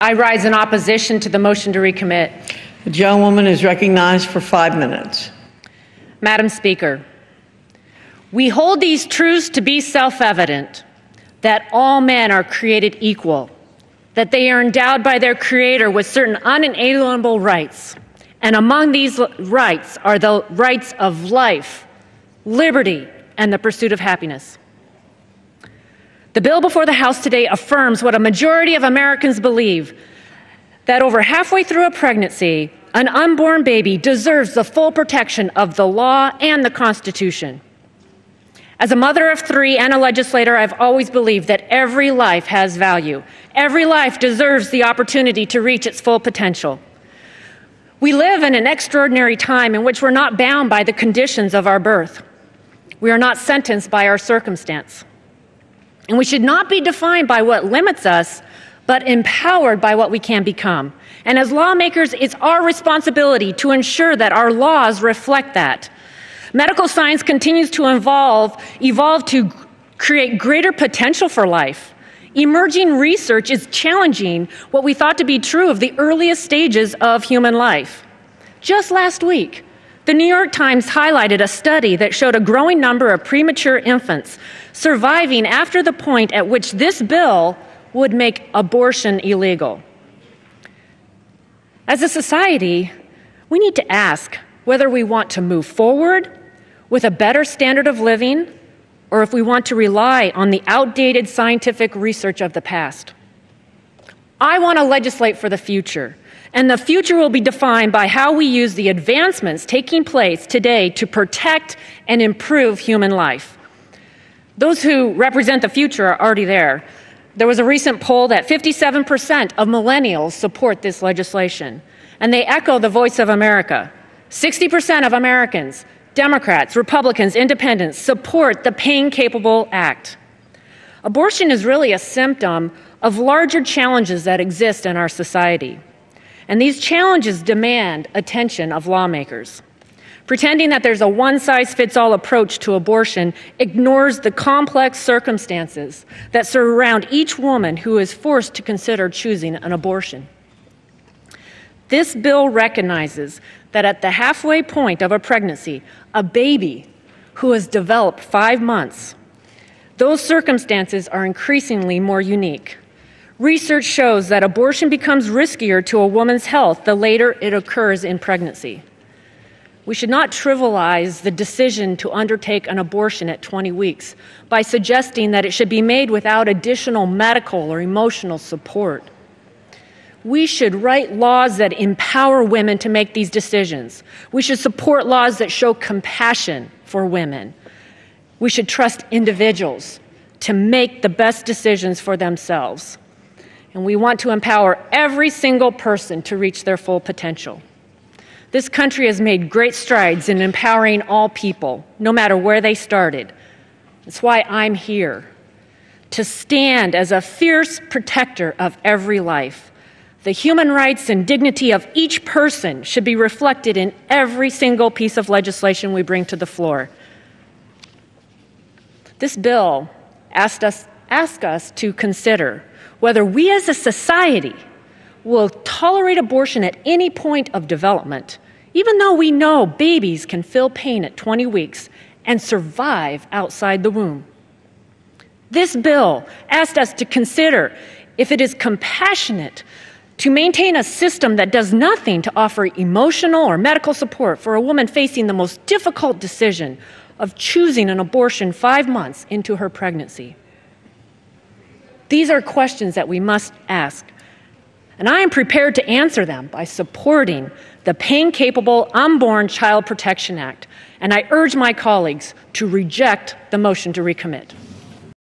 I rise in opposition to the motion to recommit. The gentlewoman is recognized for 5 minutes. Madam Speaker, we hold these truths to be self-evident, that all men are created equal, that they are endowed by their Creator with certain unalienable rights, and among these rights are the rights of life, liberty, and the pursuit of happiness. The bill before the House today affirms what a majority of Americans believe, that over halfway through a pregnancy, an unborn baby deserves the full protection of the law and the Constitution. As a mother of 3 and a legislator, I've always believed that every life has value. Every life deserves the opportunity to reach its full potential. We live in an extraordinary time in which we're not bound by the conditions of our birth. We are not sentenced by our circumstance. And we should not be defined by what limits us, but empowered by what we can become. And as lawmakers, it's our responsibility to ensure that our laws reflect that. Medical science continues to evolve to create greater potential for life. Emerging research is challenging what we thought to be true of the earliest stages of human life. Just last week, the New York Times highlighted a study that showed a growing number of premature infants surviving after the point at which this bill would make abortion illegal. As a society, we need to ask whether we want to move forward with a better standard of living, or if we want to rely on the outdated scientific research of the past. I want to legislate for the future, and the future will be defined by how we use the advancements taking place today to protect and improve human life. Those who represent the future are already there. There was a recent poll that 57% of millennials support this legislation, and they echo the voice of America. 60% of Americans, Democrats, Republicans, Independents, support the Pain-Capable Act. Abortion is really a symptom of larger challenges that exist in our society. And these challenges demand attention of lawmakers. Pretending that there's a one-size-fits-all approach to abortion ignores the complex circumstances that surround each woman who is forced to consider choosing an abortion. This bill recognizes that at the halfway point of a pregnancy, a baby who has developed 5 months, those circumstances are increasingly more unique. Research shows that abortion becomes riskier to a woman's health the later it occurs in pregnancy. We should not trivialize the decision to undertake an abortion at 20 weeks by suggesting that it should be made without additional medical or emotional support. We should write laws that empower women to make these decisions. We should support laws that show compassion for women. We should trust individuals to make the best decisions for themselves. And we want to empower every single person to reach their full potential. This country has made great strides in empowering all people, no matter where they started. That's why I'm here, to stand as a fierce protector of every life. The human rights and dignity of each person should be reflected in every single piece of legislation we bring to the floor. This bill asks us to consider whether we as a society will tolerate abortion at any point of development, even though we know babies can feel pain at 20 weeks and survive outside the womb. This bill asked us to consider if it is compassionate to maintain a system that does nothing to offer emotional or medical support for a woman facing the most difficult decision of choosing an abortion 5 months into her pregnancy. These are questions that we must ask, and I am prepared to answer them by supporting the Pain-Capable Unborn Child Protection Act, and I urge my colleagues to reject the motion to recommit.